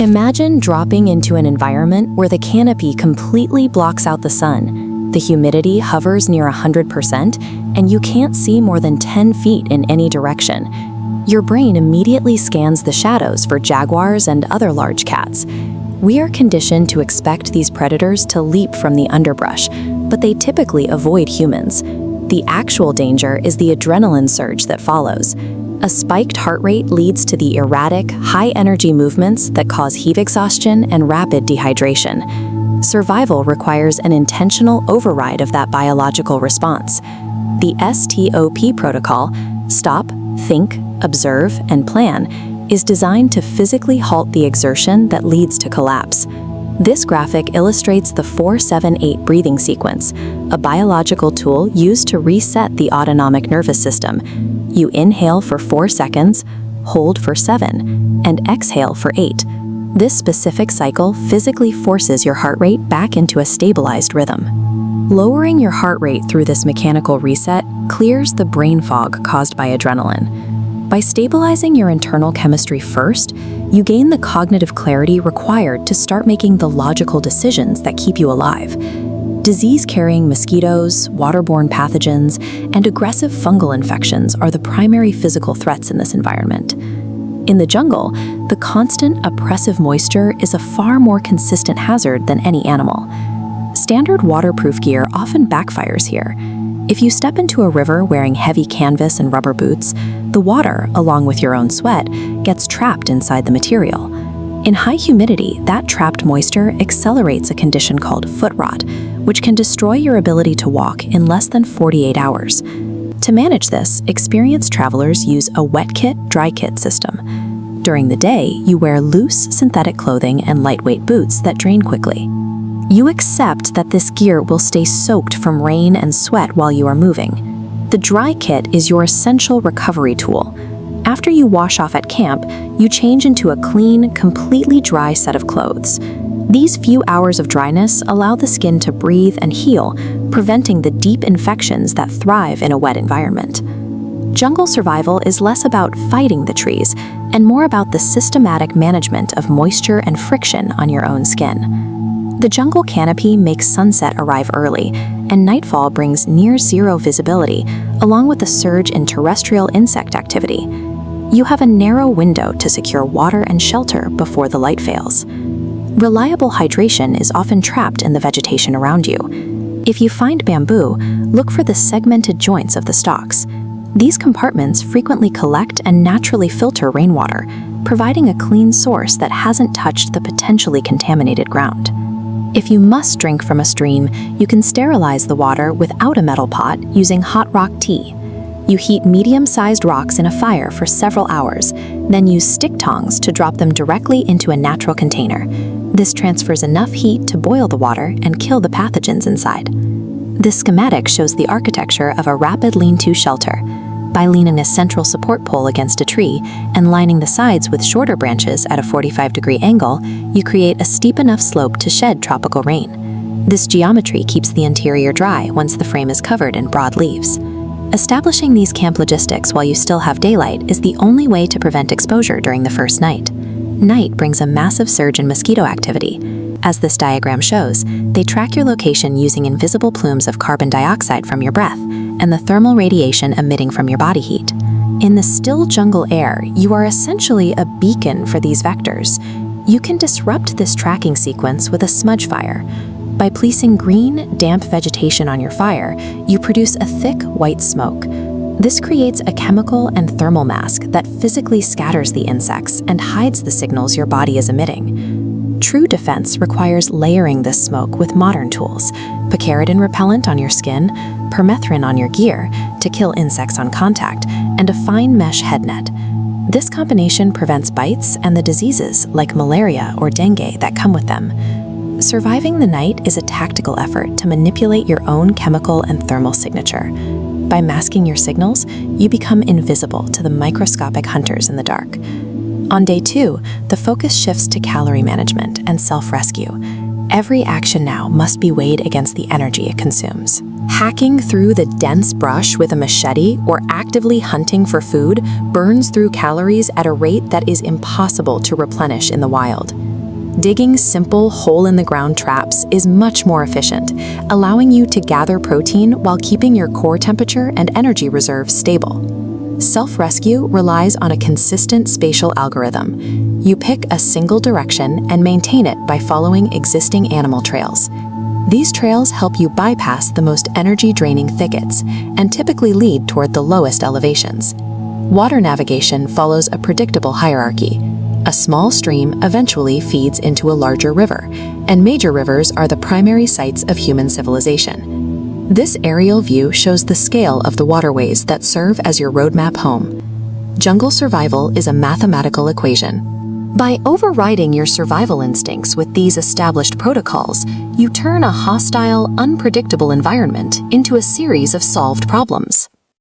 Imagine dropping into an environment where the canopy completely blocks out the sun. The humidity hovers near 100%, and you can't see more than 10 feet in any direction. Your brain immediately scans the shadows for jaguars and other large cats. We are conditioned to expect these predators to leap from the underbrush, but they typically avoid humans. The actual danger is the adrenaline surge that follows. A spiked heart rate leads to the erratic, high-energy movements that cause heat exhaustion and rapid dehydration. Survival requires an intentional override of that biological response. The STOP protocol, Stop, Think, Observe, and Plan, is designed to physically halt the exertion that leads to collapse. This graphic illustrates the 4-7-8 breathing sequence, a biological tool used to reset the autonomic nervous system. You inhale for 4 seconds, hold for 7, and exhale for 8. This specific cycle physically forces your heart rate back into a stabilized rhythm. Lowering your heart rate through this mechanical reset clears the brain fog caused by adrenaline. By stabilizing your internal chemistry first, you gain the cognitive clarity required to start making the logical decisions that keep you alive. Disease-carrying mosquitoes, waterborne pathogens, and aggressive fungal infections are the primary physical threats in this environment. In the jungle, the constant, oppressive moisture is a far more consistent hazard than any animal. Standard waterproof gear often backfires here. If you step into a river wearing heavy canvas and rubber boots, the water, along with your own sweat, gets trapped inside the material. In high humidity, that trapped moisture accelerates a condition called foot rot, which can destroy your ability to walk in less than 48 hours. To manage this, experienced travelers use a wet kit, dry kit system. During the day, you wear loose synthetic clothing and lightweight boots that drain quickly. You accept that this gear will stay soaked from rain and sweat while you are moving. The dry kit is your essential recovery tool. After you wash off at camp, you change into a clean, completely dry set of clothes. These few hours of dryness allow the skin to breathe and heal, preventing the deep infections that thrive in a wet environment. Jungle survival is less about fighting the trees and more about the systematic management of moisture and friction on your own skin. The jungle canopy makes sunset arrive early, and nightfall brings near-zero visibility, along with a surge in terrestrial insect activity. You have a narrow window to secure water and shelter before the light fails. Reliable hydration is often trapped in the vegetation around you. If you find bamboo, look for the segmented joints of the stalks. These compartments frequently collect and naturally filter rainwater, providing a clean source that hasn't touched the potentially contaminated ground. If you must drink from a stream, you can sterilize the water without a metal pot using hot rock tea. You heat medium-sized rocks in a fire for several hours, then use stick tongs to drop them directly into a natural container. This transfers enough heat to boil the water and kill the pathogens inside. This schematic shows the architecture of a rapid lean-to shelter. By leaning a central support pole against a tree and lining the sides with shorter branches at a 45-degree angle, you create a steep enough slope to shed tropical rain. This geometry keeps the interior dry once the frame is covered in broad leaves. Establishing these camp logistics while you still have daylight is the only way to prevent exposure during the first night. Night brings a massive surge in mosquito activity. As this diagram shows, they track your location using invisible plumes of carbon dioxide from your breath and the thermal radiation emitting from your body heat. In the still jungle air, you are essentially a beacon for these vectors. You can disrupt this tracking sequence with a smudge fire. By placing green, damp vegetation on your fire, you produce a thick, white smoke. This creates a chemical and thermal mask that physically scatters the insects and hides the signals your body is emitting. True defense requires layering this smoke with modern tools: picaridin repellent on your skin, permethrin on your gear to kill insects on contact, and a fine mesh head net. This combination prevents bites and the diseases like malaria or dengue that come with them. Surviving the night is a tactical effort to manipulate your own chemical and thermal signature. By masking your signals, you become invisible to the microscopic hunters in the dark. On day 2, the focus shifts to calorie management and self-rescue. Every action now must be weighed against the energy it consumes. Hacking through the dense brush with a machete or actively hunting for food burns through calories at a rate that is impossible to replenish in the wild. Digging simple hole-in-the-ground traps is much more efficient, allowing you to gather protein while keeping your core temperature and energy reserves stable. Self-rescue relies on a consistent spatial algorithm. You pick a single direction and maintain it by following existing animal trails. These trails help you bypass the most energy-draining thickets and typically lead toward the lowest elevations. Water navigation follows a predictable hierarchy. A small stream eventually feeds into a larger river, and major rivers are the primary sites of human civilization. This aerial view shows the scale of the waterways that serve as your roadmap home. Jungle survival is a mathematical equation. By overriding your survival instincts with these established protocols, you turn a hostile, unpredictable environment into a series of solved problems.